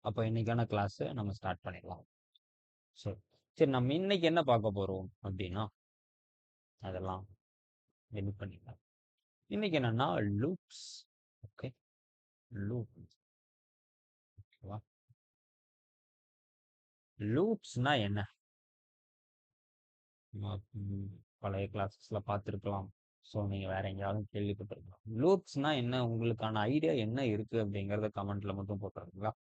அப்போ இன்னைக்கான கிளாஸ் நம்ம ஸ்டார்ட் பண்ணிடலாம். சரி சரி, நம்ம இன்னைக்கு என்ன பார்க்க போறோம் அப்படின்னா அதெல்லாம் இது பண்ணிக்கலாம். இன்னைக்கு என்னன்னா லூப்ஸ். Okay, loop. ஓகேவா? லூப்ஸ்னா என்ன? நம்ம, பழைய கிளாஸஸ்ல பார்த்துருக்கலாம். ஸோ நீங்க வேற எங்கேயாவது கேள்விப்பட்டிருக்கலாம். லூப்ஸ்னா என்ன, உங்களுக்கான ஐடியா என்ன இருக்கு அப்படிங்கறத கமெண்ட்ல மட்டும் போட்டுருங்களா?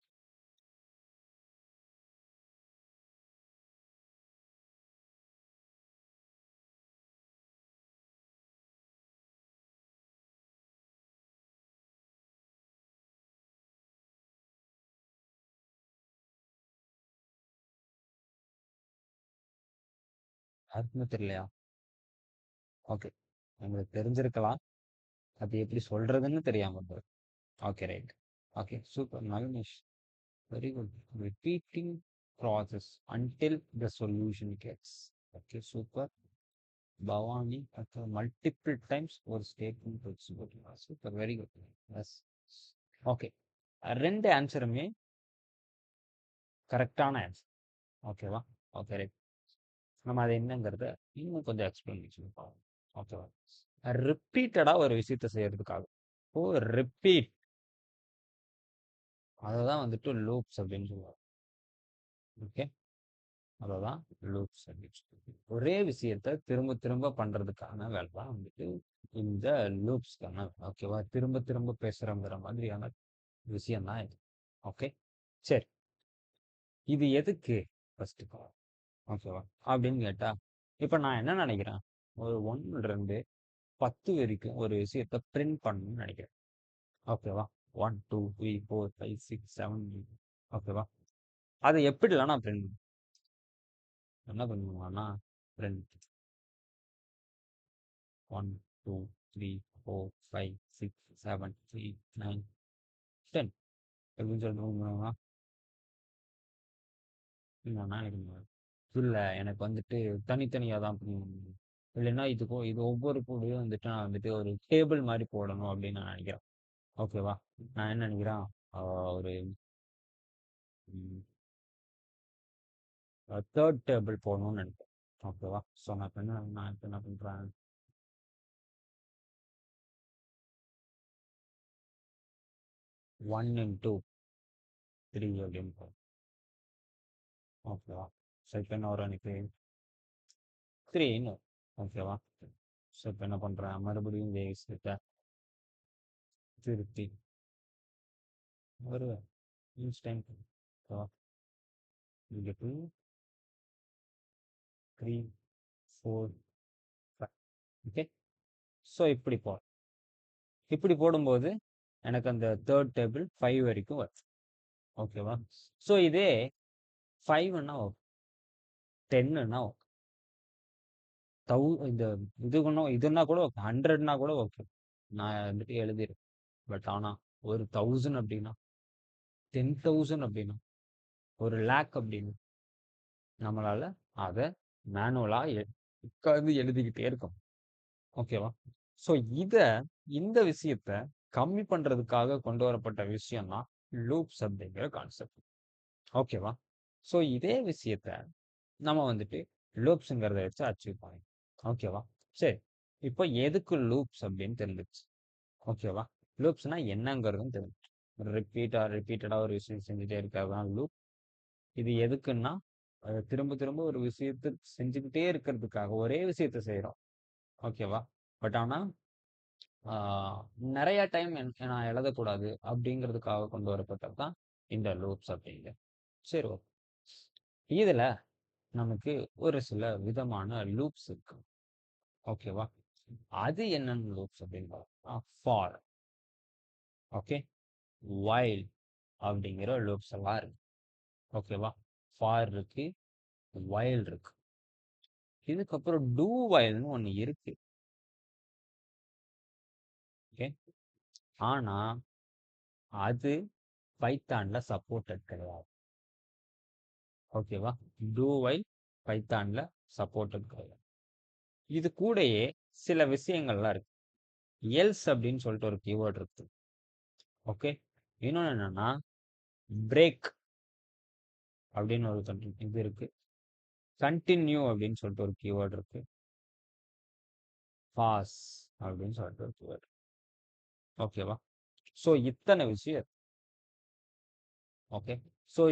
யாருக்குமே தெரியலையா? ஓகே, உங்களுக்கு தெரிஞ்சிருக்கலாம், அது எப்படி சொல்றதுன்னு தெரியாம இருந்தது. Okay, right. Okay, super, Nalnish. Very good. Repeating process until the solution gets. Okay, super. Bhavani, multiple times ஒரு ஸ்டேட்மெண்ட் வச்சு போட்டுருக்காங்க. Super, very good. Yes. Okay, ரெண்டு ஆன்சருமே கரெக்டான ஆன்சர். ஓகேவா? Okay, right. நம்ம அது என்னங்கிறத இன்னும் கொஞ்சம் எக்ஸ்பிளனேஷன் பார்ப்போம். ஓகேவா? ரிப்பீட்டடா ஒரு விஷயத்தை செய்யறதுக்காக, ஓ, ரிப்பீட், அததான் வந்துட்டு லூப்ஸ் அப்படின்னு சொல்லுவாங்க. ஓகே, அததான் லூப்ஸ் அப்படின்னு சொல்லுவாங்க. ஒரே விஷயத்த திரும்ப திரும்ப பண்றதுக்கான வேலை தான் வந்துட்டு இந்த லூப்ஸ்க்கான. ஓகேவா? திரும்ப திரும்ப பேசுறங்கிற மாதிரியான விஷயம் தான் இது. ஓகே, சரி. இது எதுக்கு ஃபர்ஸ்ட், ஓகேவா அப்படின்னு கேட்டா, இப்ப நான் என்ன நினைக்கிறேன், ஒரு 1 இருந்து 10 வரைக்கும் ஒரு விஷயத்த பிரிண்ட் பண்ணணும்னு நினைக்கிறேன். ஓகேவா? 1 2 3 4 5 6 7. ஓகேவா? அதை எப்படிலாம் நான் பிரிண்ட் என்ன பண்ணுவான்னா, பிரிண்ட் 1 2 3 4 5 6 7 8 9 10 அப்படின்னு சொல்லுவாங்க. இல்ல, எனக்கு வந்துட்டு தனித்தனியா தான் பண்ணணும். இல்லைன்னா இது ஒவ்வொரு கூடயும் வந்துட்டு நான் வந்துட்டு ஒரு டேபிள் மாதிரி போடணும் அப்படின்னு நான் நினைக்கிறேன். ஓகேவா? நான் என்ன நினைக்கிறேன், ஒரு தேர்ட் டேபிள் போடணும்னு நினைக்கிறேன். ஓகேவா? ஸோ நான் இப்போ என்ன பண்றேன், 1 into 3 அப்படின்னு போடுறேன். ஓகேவா? ஸோ இப்போ என்ன வரும் எனக்கு, 3ன்னு. ஓகேவா? ஸோ இப்போ என்ன பண்றேன், மறுபடியும் இதே விஷயத்தை திருப்பி ஒரு இன்ஸ்டன்ட். ஓகேவா? இங்கே 2 3 4 5. ஓகே, ஸோ இப்படி போடும்போது எனக்கு அந்த தேர்ட் டேபிள் 5 வரைக்கும் வருது. ஓகேவா? ஸோ இதே 5ன்னா ஓகே, 10ன்னா ஓகே, இந்த இதுன்னா கூட ஓகே, 100ன்னா கூட ஓகே, நான் வந்துட்டு எழுதிருக்கேன். பட் ஆனா ஒரு 1000 அப்படின்னா, 10,000 அப்படின்னா, ஒரு லேக் அப்படின்னு, நம்மளால அதை மேனுவலா உட்கார்ந்து எழுதிக்கிட்டே இருக்கும். ஓகேவா? ஸோ இந்த விஷயத்த கம்மி பண்றதுக்காக கொண்டு வரப்பட்ட விஷயம் தான் லூப்ஸ் அப்படிங்கிற கான்செப்ட். ஓகேவா? ஸோ இதே விஷயத்த நம்ம வந்துட்டு லூப்ஸுங்கிறத வச்சு அச்சீவ் பண்ணலாம். ஓகேவா? சரி, இப்போ எதுக்கு லூப்ஸ் அப்படின்னு தெரிஞ்சிச்சு. ஓகேவா? லூப்ஸ்னா என்னங்கிறதும் தெரிஞ்சிச்சு. ரிப்பீட்டடா ஒரு விஷயம் செஞ்சுட்டே இருக்கிறது தான் லூப். இது எதுக்குன்னா, திரும்ப திரும்ப ஒரு விஷயத்தை செஞ்சுக்கிட்டே இருக்கிறதுக்காக ஒரே விஷயத்த செய்யறோம். ஓகேவா? பட் ஆனா நிறைய டைம் நான் எழுதக்கூடாது அப்படிங்கிறதுக்காக கொண்டு வரப்பட்டது தான் இந்த லூப்ஸ் அப்படிங்க. சரி, ஓகே. இதுல நமக்கு ஒரு சில விதமான லூப்ஸ் இருக்கு. ஓகேவா? அது என்னென்ன லூப்ஸ் அப்படின்னு ஃபார், ஓகே, வைல் அப்படிங்கிற லூப்ஸ் எல்லாம் இருக்கு. ஓகேவா? ஃபார் இருக்கு, வைல் இருக்கு. இதுக்கப்புறம் டூ வைல்னு ஒண்ணு இருக்கு. ஓகே, ஆனா அது பைத்தான்ல சப்போர்ட்டட் கிடையாது. ஓகேவா? டூ வைல் பைத்தான்ல சப்போர்ட்டட் கிடையாது. இது கூடயே சில விஷயங்கள்லாம் இருக்கு. எல்ஸ் அப்படின்னு சொல்லிட்டு ஒரு கீவேர்ட் இருக்கு. ஓகே, இன்னொன்னு என்னன்னா பிரேக் அப்படின்னு ஒரு இது இருக்கு. கண்டினியூ அப்படின்னு சொல்லிட்டு ஒரு கீவேர்டு இருக்கு. பாஸ் அப்படின்னு சொல்லிட்டு ஒரு கீவேர்டு. ஓகேவா? ஸோ இத்தனை விஷயம். ஓகே. ஸோ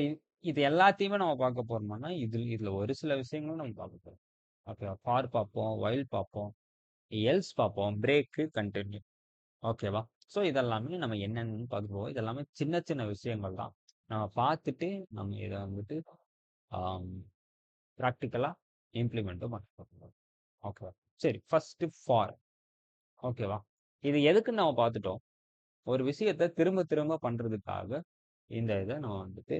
இது எல்லாத்தையுமே நம்ம பார்க்க போறோம்னா இதுல ஒரு சில விஷயங்களும் நம்ம பார்க்க போறோம். ஓகேவா? ஃபார் பார்ப்போம், வைல் பார்ப்போம், எல்ஸ் பார்ப்போம், பிரேக்கு, கண்டினியூ. ஓகேவா? ஸோ இதெல்லாமே நம்ம என்னென்னு பார்க்க போவோம். இதெல்லாமே சின்ன சின்ன விஷயங்கள் தான். நம்ம பார்த்துட்டு நம்ம இதை வந்துட்டு ப்ராக்டிக்கலா இம்ப்ளிமெண்ட்டும் பண்ண. ஓகேவா? சரி, ஃபர்ஸ்ட் ஃபார். ஓகேவா? இது எதுக்குன்னு நம்ம பார்த்துட்டோம். ஒரு விஷயத்த திரும்ப திரும்ப பண்றதுக்காக இந்த இதை நம்ம வந்துட்டு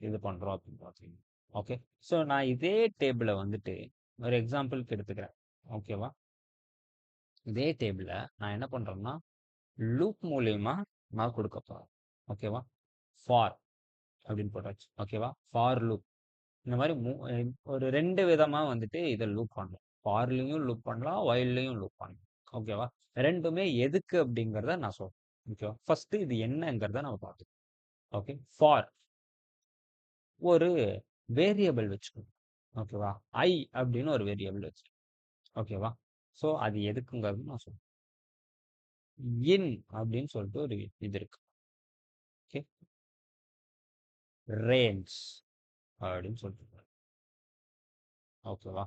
இது பண்றோம் அப்படின்னு பார்த்தீங்க. ஓகே. ஸோ நான் இதே டேபிளை வந்துட்டு ஒரு எக்ஸாம்பிளுக்கு எடுத்துக்கிறேன். ஓகேவா? இதே டேபிள நான் என்ன பண்றேன்னா லூப் மூலியமா நான் கொடுக்க போறேன். ஓகேவா? ஃபார் அப்படின்னு போட்டாச்சு. ஓகேவா? For loop. இந்த மாதிரி ஒரு ரெண்டு விதமா வந்துட்டு இதை லூப் பண்ணலாம். ஃபார்லையும் லூப் பண்ணலாம், ஒயில்லையும் லூப் பண்ணலாம். ஓகேவா? ரெண்டுமே எதுக்கு அப்படிங்கிறத நான் சொல்றேன். ஓகேவா? ஃபர்ஸ்ட் இது என்னங்கிறத நம்ம பார்த்துக்கோம். ஓகே. ஃபார் ஒரு வேரியபிள் வச்சுக்கணும். ஓகேவா? ஐ அப்படின்னு ஒரு வேரியபிள் வச்சு. ஓகேவா? ஸோ அது எதுக்குங்கிறது நான் சொல்றேன். இன் அப்படின்னு சொல்லிட்டு ஒரு இது இருக்கு. ஓகே. ரேஞ்ச் அப்படின்னு சொல்லிட்டு. ஓகேவா?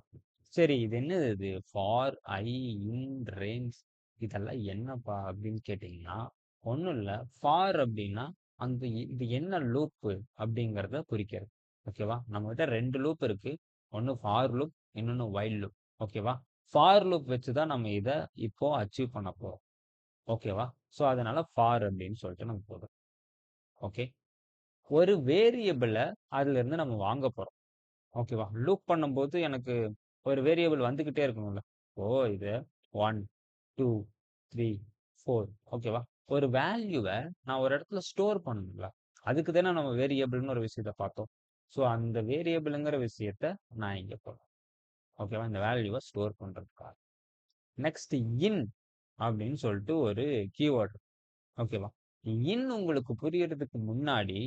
சரி, இது என்னது இது? ஃபார், ஐ, இன், ரேஞ்ச், இதெல்லாம் என்னப்பா அப்படின்னு கேட்டீங்கன்னா ஒன்றும் இல்லை. ஃபார் அப்படின்னா அந்த இது என்ன லூப்பு அப்படிங்கிறத குறிக்கிறது. ஓகேவா? நம்ம கிட்ட ரெண்டு லூப் இருக்கு. ஒன்று ஃபார் லூப், இன்னொன்று வைல் லூப். ஓகேவா? ஃபார் லூப் வச்சு தான் நம்ம இதை இப்போ அச்சீவ் பண்ண போறோம். ஓகேவா? ஸோ அதனால ஃபார் அப்படின்னு சொல்லிட்டு நம்ம போதும். ஓகே. ஒரு வேரியபிளை அதுல இருந்து நம்ம வாங்க போறோம். ஓகேவா? லூப் பண்ணும்போது எனக்கு ஒரு வேரியபிள் வந்துகிட்டே இருக்கணும்ல. ஓ இது 1, 2, 3, 4. ஓகேவா? ஒரு வேல்யூவை நான் ஒரு இடத்துல ஸ்டோர் பண்ணணும்ல. அதுக்கு தானே நம்ம வேரியபிள்னு ஒரு விஷயத்த பார்த்தோம். ஸோ அந்த வேரியபிள்ங்கிற விஷயத்த நான் இங்க போடுறேன். ஓகேவா? இந்த வேல்யூவை ஸ்டோர் பண்றதுக்காக. நெக்ஸ்ட் இன் அப்படின்னு சொல்லிட்டு ஒரு கீவேர்டு. ஓகேவா? இன் உங்களுக்கு புரியறதுக்கு முன்னாடி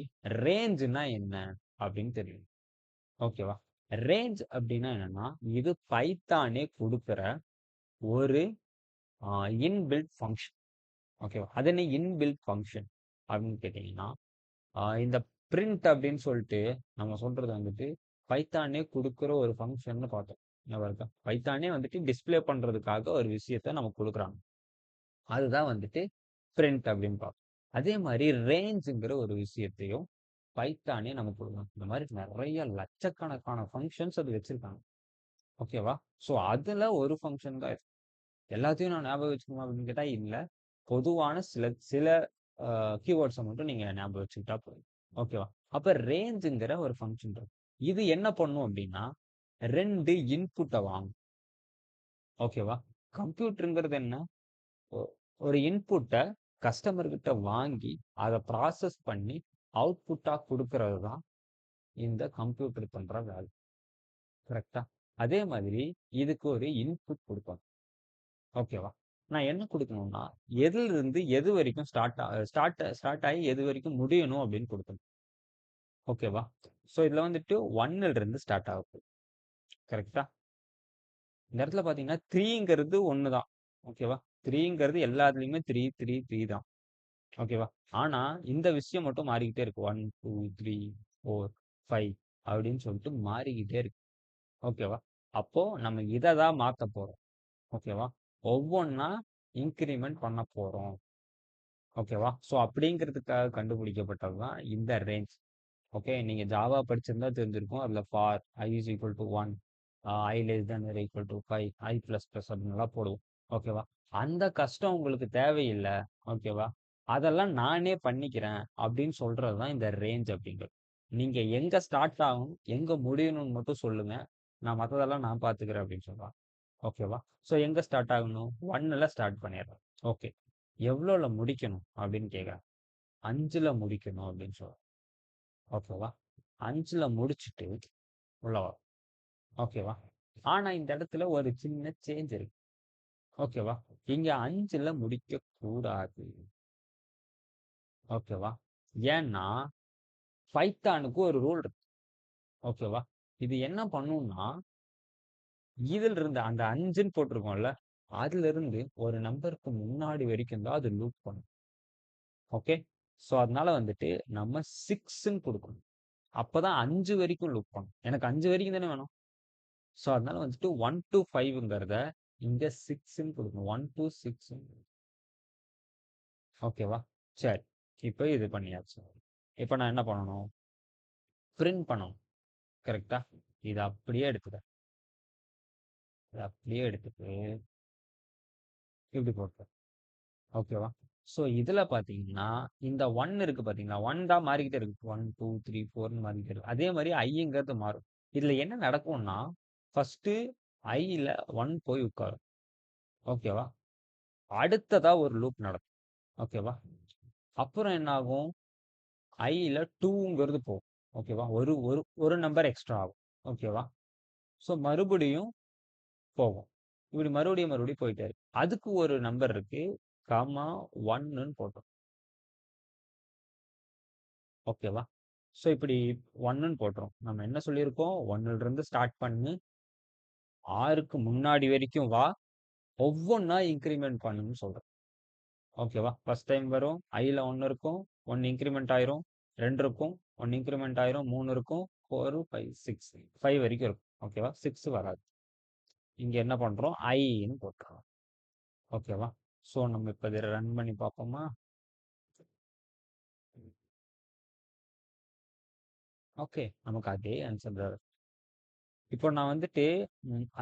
ரேஞ்சுனா என்ன அப்படின்னு தெரியும். ஓகேவா? ரேஞ்ச் அப்படின்னா என்னன்னா இது பைத்தானே கொடுக்குற ஒரு இன்பில்ட் ஃபங்க்ஷன். ஓகேவா? அது என்ன இன்பில்ட் ஃபங்க்ஷன் அப்படின்னு கேட்டீங்கன்னா இந்த பிரிண்ட் அப்படின்னு சொல்லிட்டு நம்ம சொல்றது வந்துட்டு பைத்தானே கொடுக்குற ஒரு ஃபங்க்ஷன் பார்த்தோம். பைத்தானே வந்துட்டு டிஸ்பிளே பண்றதுக்காக ஒரு விஷயத்த நம்ம கொடுக்குறாங்க. அதுதான் வந்துட்டு பிரிண்ட் அப்படின்னு பார்ப்போம். அதே மாதிரி ரேஞ்சுங்கிற ஒரு விஷயத்தையும் பைத்தானே நம்ம கொடுக்கணும். இந்த மாதிரி நிறைய லட்சக்கணக்கான ஃபங்க்ஷன்ஸ் அது வச்சிருக்காங்க. ஓகேவா? ஸோ அதுல ஒரு ஃபங்க்ஷன் தான் இது. எல்லாத்தையும் நான் ஞாபகம் வச்சுக்கணுமா அப்படின்னு கேட்டா இல்ல. பொதுவான சில சில கீவேர்ட்ஸை மட்டும் நீங்க ஞாபகம் வச்சுக்கிட்டா போதும். ஓகேவா? அப்ப ரேஞ்சுங்கிற ஒரு ஃபங்க்ஷன் இருக்கு. இது என்ன பண்ணும் அப்படின்னா ரெண்டு இன்புட்டை வாங்கும். ஓகேவா? கம்ப்யூட்டருங்கிறது என்ன? ஒரு இன்புட்டை கஸ்டமர் கிட்ட வாங்கி அதை ப்ராசஸ் பண்ணி அவுட்புட்டா கொடுக்கறது தான் இந்த கம்ப்யூட்டர் பண்ற வேலை. கரெக்டா? அதே மாதிரி இதுக்கு ஒரு இன்புட் கொடுக்கணும். ஓகேவா? நான் என்ன கொடுக்கணும்னா எதுல இருந்து எது வரைக்கும் ஸ்டார்ட் ஆகி எது வரைக்கும் முடியணும் அப்படின்னு கொடுக்கணும். ஓகேவா? ஸோ இதுல வந்துட்டு ஒன்னுல இருந்து ஸ்டார்ட் ஆகுது. கரெக்டா? இந்த இடத்துல பாத்தீங்கன்னா த்ரீங்கிறது ஒன்று தான். ஓகேவா? த்ரீங்கிறது எல்லாத்துலயுமே த்ரீ த்ரீ த்ரீ தான். ஓகேவா? ஆனா இந்த விஷயம் மட்டும் மாறிக்கிட்டே இருக்கு. 1, 2, 3, 4, 5 அப்படின்னு சொல்லிட்டு மாறிக்கிட்டே இருக்கு. ஓகேவா? அப்போ நம்ம இதை தான் மாத்த போறோம். ஓகேவா? ஒவ்வொன்னா இன்கிரிமெண்ட் பண்ண போறோம். ஓகேவா? ஸோ அப்படிங்கிறதுக்காக கண்டுபிடிக்கப்பட்டது தான் இந்த ரேஞ்ச். ஓகே. நீங்க ஜாவா படிச்சிருந்தா தெரிஞ்சிருக்கும். அதுல for I is equal to 1, I less than or equal to 5, I plus plus அப்படின்லாம் போடுவோம். ஓகேவா? அந்த கஷ்டம் உங்களுக்கு தேவையில்லை. ஓகேவா? அதெல்லாம் நானே பண்ணிக்கிறேன் அப்படின்னு சொல்றது தான் இந்த ரேஞ்ச் அப்படிங்கிறது. நீங்க எங்க ஸ்டார்ட் ஆகும் எங்க முடியணும்னு மட்டும் சொல்லுங்க. நான் மற்றதெல்லாம் நான் பார்த்துக்கிறேன் அப்படின்னு சொல்றான். ஓகேவா? ஸோ எங்க ஸ்டார்ட் ஆகணும்? 1ல ஸ்டார்ட் பண்ணிடுறேன். ஓகே. எவ்வளோல முடிக்கணும் அப்படின்னு கேட்குறேன். 5ல முடிக்கணும் அப்படின்னு சொல்றேன். ஓகேவா? 5ல முடிச்சுட்டு உள்ள வரும். ஓகேவா? ஆனா இந்த இடத்துல ஒரு சின்ன சேஞ்ச் இருக்கு. ஓகேவா? இங்க 5ல முடிக்க கூடாது. ஓகேவா? ஏன்னா பைத்தானுக்கு ஒரு ரூல் இருக்கு. ஓகேவா? இது என்ன பண்ணும்னா, இதில இருந்து அந்த 5ன்னு போட்டிருக்கோம்ல, அதிலிருந்து ஒரு நம்பருக்கு முன்னாடி வரைக்கும் தான் அது லூப் பண்ணும். ஓகே. ஸோ அதனால வந்துட்டு நம்ம 6ன்னு குடுக்கணும். அப்பதான் 5 வரைக்கும் லூப் பண்ணும். எனக்கு 5 வரைக்கும் தானே வேணும். ஸோ அதனால வந்துட்டு 1 டூ 5ங்கிறத இங்க 6ன்னு குடுக்கணும். 1 டூ 6 ஓகேவா? சரி. இப்ப இது பண்ணியாச்சு. இப்ப நான் என்ன பண்ணணும்? பிரிண்ட் பண்ணணும். கரெக்ட்டா? இத அப்படியே எடுத்துக்கிறேன். இத அப்படியே எடுத்துட்டு இப்படி போட்டுறேன். ஓகேவா? ஸோ இதுல பார்த்தீங்கன்னா, இந்த 1 இருக்கு பார்த்தீங்களா? 1 தான் மாறிக்கிட்டே இருக்கு. 1, 2, 3, 4ன்னு மாறிக்கிட்டே இருக்கு. அதே மாரி ஐங்கிறது மாறும். இதுல என்ன நடக்கும்னா, ஃபர்ஸ்ட்டு ஐல 1 போய் உட்காரும். ஓகேவா? அடுத்ததா ஒரு லூப் நடக்கும். ஓகேவா? அப்புறம் என்ன ஆகும்? ஐல 2ங்கிறது போகும். ஓகேவா? ஒரு ஒரு ஒரு நம்பர் எக்ஸ்ட்ரா ஆகும். ஓகேவா? ஸோ மறுபடியும் போகும். இப்படி மறுபடியும் போயிட்டே இருக்கு. அதுக்கு ஒரு நம்பர் இருக்கு. கமா 1ன்னு போட்டோம். ஓகேவா? ஸோ இப்படி 1ன்னு போட்டுரும். நம்ம என்ன சொல்லியிருக்கோம்? 1லிருந்து ஸ்டார்ட் பண்ணி 6க்கு முன்னாடி வரைக்கும் வா. ஒவ்வொன்னா இன்கிரிமெண்ட் பண்ணுன்னு சொல்றோம். ஓகேவா? ஃபர்ஸ்ட் டைம் வரும். ஐல 1 இருக்கும். 1 இன்கிரிமெண்ட் ஆயிரும். 2 இருக்கும். 1 இன்கிரிமெண்ட் ஆயிரும். 3 இருக்கும். 4, 5, 6. 5 வரைக்கும் இருக்கும். ஓகேவா? 6 வராது. இங்க என்ன பண்றோம்? ஐன்னு போட்டுறோம். ஓகேவா? ஸோ நம்ம இப்ப இத ரன் பண்ணி பார்ப்போமா? ஓகே. நமக்கு அதே ஆன்சர் தான். இப்போ நான் வந்துட்டு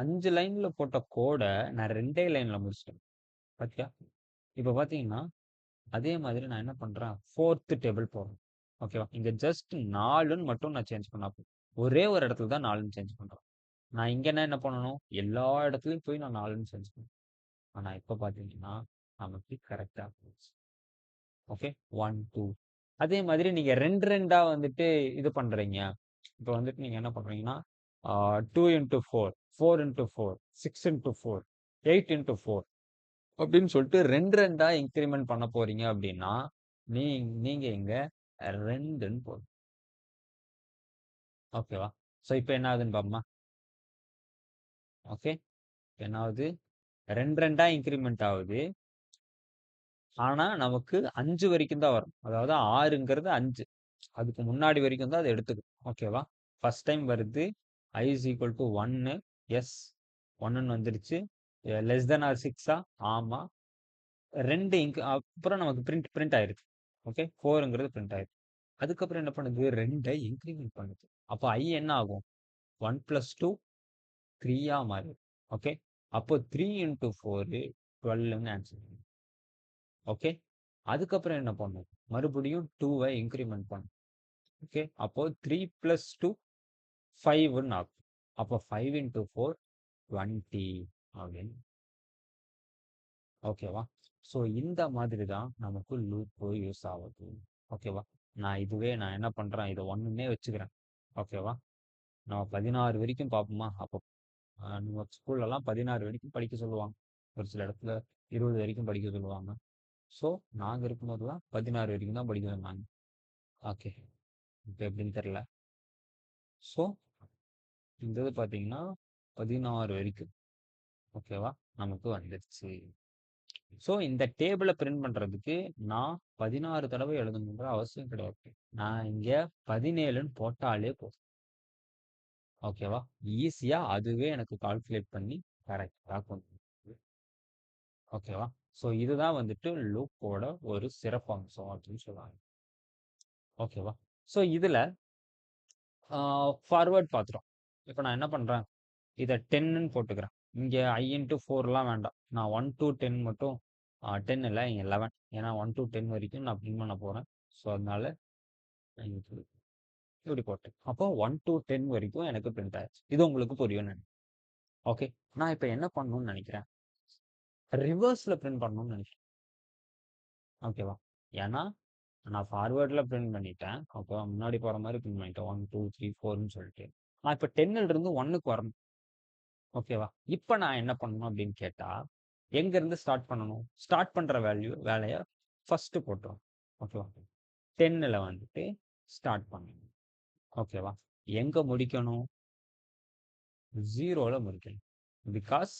5 லைன்ல போட்ட கோட நான் 2 லைன்ல முடிச்சுட்டேன். பாத்தியா? இப்ப பாத்தீங்கன்னா, அதே மாதிரி நான் என்ன பண்றேன்? 4த் டேபிள் போடுறேன். ஓகேவா? இங்க ஜஸ்ட் 4ன்னு மட்டும் நான் சேஞ்ச் பண்ணா போதும். ஒரே ஒரு இடத்துல தான் 4ன்னு சேஞ்ச் பண்றேன். நான் இங்கன்னா என்ன பண்ணணும்? எல்லா இடத்துலயும் போய் நான் 4ன்னு சேஞ்ச் பண்ணணும். ஆனா இப்ப பாத்தீங்கன்னா, நமக்கு கரெக்ட்டா போச்சு. ஓகே. 1, 2 அதே மாதிரி நீங்க 2, 2ஆ வந்துட்டு இது பண்றீங்க. இப்ப வந்துட்டு நீங்க என்ன பண்றீங்கன்னா, 2 இன்டு 4, 4 இன்டு 4, 6 இன்டு 4, 8 இன்டு 4 அப்படின்னு சொல்லிட்டு 2, 2ஆ இன்கிரிமெண்ட் பண்ண போறீங்க அப்படின்னா, நீ நீங்க இங்க 2ன்னு போடணும். ஓகேவா? ஸோ இப்ப என்ன ஆகுதுன்னு பாப்போமா? ஓகே. என்ன ஆகுது? 2, 2ஆ இன்கிரிமெண்ட் ஆகுது. ஆனா நமக்கு 5 வரைக்கும் தான் வரும். அதாவது 6ங்கிறது 5. அதுக்கு முன்னாடி வரைக்கும் தான் அது எடுத்துக்கும். ஓகேவா? ஃபர்ஸ்ட் டைம் வருது. I is equal to 1. Yes. 1ன்னு வந்துருச்சு. லெஸ் தென் ஆர் 6ஆ? ஆமா. 2 அப்புறம் நமக்கு பிரிண்ட் பிரிண்ட் ஆயிருச்சு. ஓகே. 4ங்கிறது பிரிண்ட் ஆயிருச்சு. அதுக்கப்புறம் என்ன பண்ணுது? 2ஐ இன்கிரிமெண்ட் பண்ணுது. அப்ப I என்ன ஆகும்? 1 பிளஸ் 2 3ஆ மாறிடும். ஓகே. அப்போ 3 இன்டு 4 12ன்னு ஆன்சர். ஓகே. அதுக்கப்புறம் என்ன பண்ணும்? மறுபடியும் 2ஐ இன்கிரிமெண்ட் பண்ணும். ஓகே. அப்போ 3 பிளஸ் 2 5ன்னு ஆகும். அப்போ 5 இன்டு 4 20 அப்படின்னு. ஓகேவா? ஸோ இந்த மாதிரி தான் நமக்கு லூப் யூஸ் ஆகுது. ஓகேவா? நான் என்ன பண்றேன்? இத 1ன்னே வச்சுக்கிறேன். ஓகேவா? நம்ம 16 வரைக்கும் பார்ப்போமா? அப்போ நம்ம ஸ்கூல்லலாம் 16 வரைக்கும் படிக்க சொல்லுவாங்க. ஒரு சில இடத்துல 20 வரைக்கும் படிக்க சொல்லுவாங்க. ஸோ நாங்க இருக்கும்போதெல்லாம் 16 வரைக்கும் தான் படிக்க சொன்னாங்க. ஓகே. இப்ப எப்படின்னு தெரியல. ஸோ இந்த இது பார்த்தீங்கன்னா 16 வரைக்கும். ஓகேவா? நமக்கு வந்துருச்சு. ஸோ இந்த டேபிள பிரிண்ட் பண்றதுக்கு நான் 16 தடவை எழுதணுங்கிற அவசியம் கிடையாது. நான் இங்க 17ன்னு போட்டாலே போதும். ஓகேவா? ஈஸியா அதுவே எனக்கு கால்குலேட் பண்ணி கரெக்ட்டா கொண்டு வந்துரும். ஓகேவா? ஸோ இதுதான் வந்துட்டு லூப்போட ஒரு சிறப்பம்சம் அப்படின்னு சொல்லுவாங்க. ஓகேவா? ஸோ இதுல ஃபார்வர்ட் பார்த்துட்டோம். இப்ப நான் என்ன பண்றேன்? இத 10ன்னு போட்டுக்கிறேன். இங்க I இன்டு 4லாம் வேண்டாம். நான் 1 டூ 10 மட்டும் 10 இல்ல இங்க 11. ஏன்னா 1 டூ 10 வரைக்கும் நான் பிரிண்ட் பண்ண போறேன். ஸோ அதனால நான் இப்படி போட்டேன். அப்போ 1 டூ 10 வரைக்கும் எனக்கு பிரிண்ட் ஆயிடுச்சு. இது உங்களுக்கு புரியும்னு நினைக்கிறேன். ஓகே. நான் இப்ப என்ன பண்ணணும்னு நினைக்கிறேன்? ரிவர்ஸ்ல பிரிண்ட் பண்ணணும்னு நினைக்கிறேன். ஓகேவா? ஏன்னா நான் ஃபார்வர்ட்ல பிரிண்ட் பண்ணிட்டேன். ஓகேவா? முன்னாடி போற மாதிரி பிரிண்ட் பண்ணிட்டேன். 1, 2, 3, 4ன்னு சொல்லிட்டு. நான் இப்ப 10ல இருந்து 1க்கு வரணும். ஓகேவா? இப்ப நான் என்ன பண்ணணும் அப்படின்னு கேட்டா, எங்க இருந்து ஸ்டார்ட் பண்ணணும்? ஸ்டார்ட் பண்ற வேலைய ஃபர்ஸ்ட் போட்டுரும். ஓகேவா? 10ல வந்துட்டு ஸ்டார்ட் பண்ணணும். ஓகேவா? எங்க முடிக்கணும்? 0ல முடிக்கணும். பிகாஸ்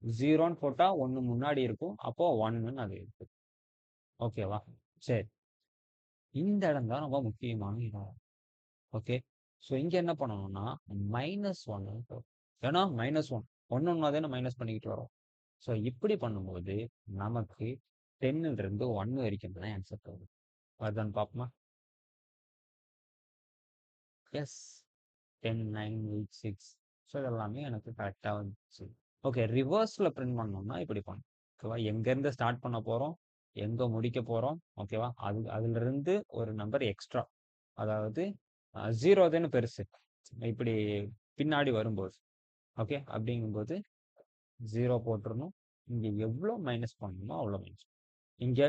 0ன்னு போட்டா 1 முன்னாடி இருக்கும். அப்போ 1ன்னு அது இருக்கு. ஓகேவா? சரி. இந்த இடம் தான் ரொம்ப முக்கியமான இடம். ஓகே. ஸோ இங்க என்ன பண்ணணும்னா, -1 ஏன்னா -1 ஒண்ணா தானே மைனஸ் பண்ணிக்கிட்டு வரோம். ஸோ இப்படி பண்ணும்போது நமக்கு 10ல இருந்து 1 வரைக்கும் தான் ஆன்சர் வரும். வருதான்னு பார்ப்போமா? எஸ். 10, 9, 8, 6. ஸோ இதெல்லாமே எனக்கு கரெக்டாக வந்துச்சு. ஓகே. ரிவர்ஸில் பிரிண்ட் பண்ணோம்னா இப்படி பண்ணணும். ஓகேவா? எங்கேருந்து ஸ்டார்ட் பண்ண போகிறோம், எங்கே முடிக்க போகிறோம், ஓகேவா? அதுலேருந்து ஒரு நம்பர் எக்ஸ்ட்ரா, அதாவது 0 தானே பெருசு இப்படி பின்னாடி வரும்போது. ஓகே. அப்படிங்கும்போது 0 போட்டுறணும். இங்கே எவ்வளோ மைனஸ் பண்ணணுமோ அவ்வளோ மைனஸ். இங்கே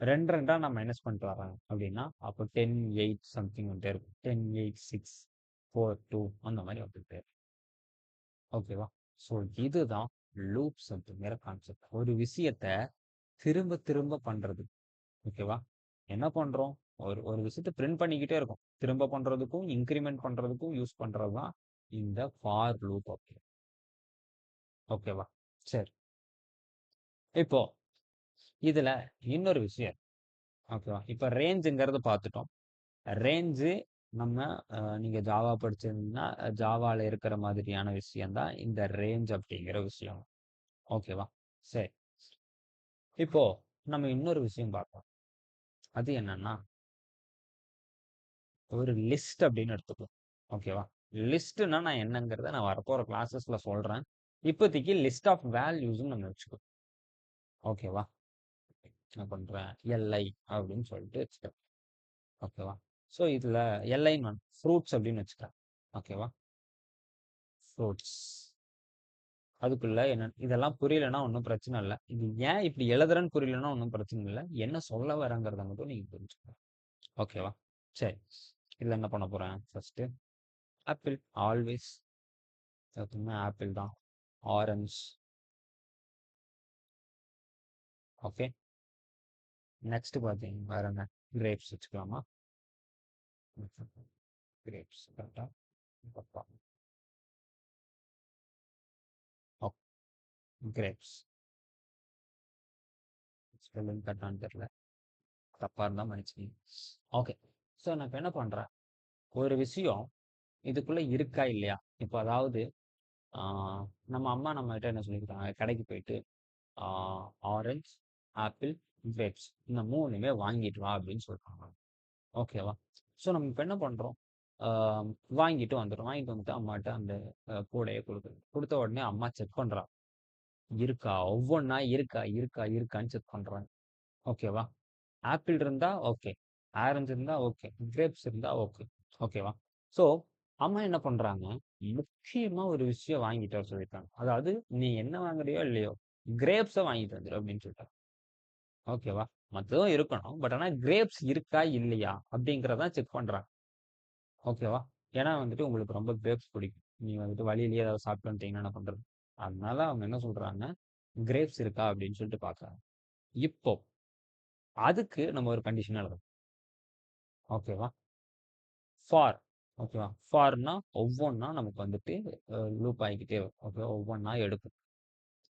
2 நான் மைனஸ் பண்ணிட்டு வரேன் அப்படின்னா அப்போ 10, 8 சம்திங் வந்துட்டே இருக்கும். 10, 8, 6, 4, 2 அந்த மாதிரி வந்துட்டு. ஓகேவா? ஸோ இதுதான் லூப்ஸ் அப்படிங்கிற கான்செப்ட். ஒரு விஷயத்த திரும்ப திரும்ப பண்றது. ஓகேவா? என்ன பண்றோம்? ஒரு ஒரு விஷயத்த பிரிண்ட் பண்ணிக்கிட்டே இருக்கும். திரும்ப பண்றதுக்கும் இன்கிரிமெண்ட் பண்றதுக்கும் யூஸ் பண்றது தான் இந்த ஃபார் லூப். ஓகே. ஓகேவா? சரி. இப்போ இதுல இன்னொரு விஷயம். ஓகேவா? இப்போ ரேஞ்சுங்கிறது பார்த்துட்டோம். ரேஞ்சு நம்ம நீங்க ஜாவா படிச்சிருந்தீங்கன்னா ஜாவால இருக்கிற மாதிரியான விஷயம் தான் இந்த ரேஞ்ச் அப்படிங்கிற விஷயம். ஓகேவா? சரி. இப்போ நம்ம இன்னொரு விஷயம் பார்ப்போம். அது என்னன்னா ஒரு லிஸ்ட் அப்படின்னு எடுத்துக்கலாம். ஓகேவா? லிஸ்ட்னா நான் என்னங்கிறத நான் வரப்போற கிளாஸஸ்ல சொல்றேன். இப்போதைக்கு லிஸ்ட் ஆஃப் வேல்யூஸ்ன்னு நம்ம வச்சுக்கோ. ஓகேவா? என்ன பண்றேன்? எல்ஐ அப்படின்னு சொல்லிட்டு வச்சுக்கிறேன். ஓகேவா? ஸோ இதுல எல்ஐன்னு ஃப்ரூட்ஸ் அப்படின்னு வச்சுக்கிறேன். ஓகேவா? ஃப்ரூட்ஸ். அதுக்குள்ள என்ன இதெல்லாம் புரியலன்னா ஒன்றும் பிரச்சனை இல்லை. இது ஏன் இப்படி எழுதுறேன்னு புரியலன்னா ஒன்றும் பிரச்சனை இல்லை. என்ன சொல்ல வரேங்கிறத மட்டும் நீங்க புரிஞ்சுக்கணும். ஓகேவா? சரி. இதுல என்ன பண்ண போறேன்? First apple. ஆல்வேஸ் எப்பவுமே ஆப்பிள் தான். ஆரஞ்ச். ஓகே. நெக்ஸ்ட் பார்த்தீங்க வேற என்ன? கிரேப்ஸ் வச்சுக்கலாமா? கிரேப்ஸ் கரெக்டா? ஓகே. கிரேப்ஸ். ஸ்பெல்லிங் கரெக்டான்னு தெரியல. தப்பா இருந்தா மன்னிச்சுக்கோங்க. ஓகே. ஸோ நான் இப்போ என்ன பண்றேன்? ஒரு விஷயம் இதுக்குள்ள இருக்கா இல்லையா? இப்போ அதாவது நம்ம அம்மா நம்மகிட்ட என்ன சொல்லியிருக்காங்க? கடைக்கு போயிட்டு ஆரஞ்ச், ஆப்பிள், கிரேப்ஸ் இந்த 3மே வாங்கிட்டு வா அப்படின்னு சொல்றாங்க. ஓகேவா? ஸோ நம்ம இப்போ என்ன பண்றோம்? ஆ, வாங்கிட்டு வந்துடும். வாங்கிட்டு வந்துட்டு அம்மாட்ட அந்த கூடையை கொடுக்குறது. கொடுத்த உடனே அம்மா செக் பண்றா. இருக்கா? ஒவ்வொன்றா இருக்கா இருக்கா இருக்கான்னு செக் பண்றாங்க. ஓகேவா? ஆப்பிள் இருந்தா ஓகே. ஆரஞ்சு இருந்தா ஓகே. கிரேப்ஸ் இருந்தா ஓகே. ஓகேவா? ஸோ அம்மா என்ன பண்றாங்க? முக்கியமா ஒரு விஷயம் வாங்கிட்டு வர சொல்லியிருக்காங்க. அதாவது நீ என்ன வாங்குறியோ இல்லையோ கிரேப்ஸ வாங்கிட்டு வந்துரு அப்படின்னு சொல்லிட்டாங்க. ஓகேவா? மத்ததும் இருக்கணும். பட் ஆனா கிரேப்ஸ் இருக்கா இல்லையா அப்படிங்கிறதான் செக் பண்றாங்க. ஓகேவா? ஏன்னா வந்துட்டு உங்களுக்கு ரொம்ப கிரேப்ஸ் பிடிக்கும். நீங்க வந்துட்டு வழியிலேயே ஏதாவது சாப்பிட்டு வந்துட்டீங்கன்னா என்ன பண்றது? அதனால அவங்க என்ன சொல்றாங்க? கிரேப்ஸ் இருக்கா அப்படின்னு சொல்லிட்டு பார்க்குறாங்க. இப்போ அதுக்கு நம்ம ஒரு கண்டிஷன் எழுதணும். ஓகேவா? ஃபார். ஓகேவா? ஃபார்னா ஒவ்வொன்னா நமக்கு வந்துட்டு லூப் ஆகிக்கிட்டே வரும். ஓகே. ஒவ்வொன்னா எடுக்கும்.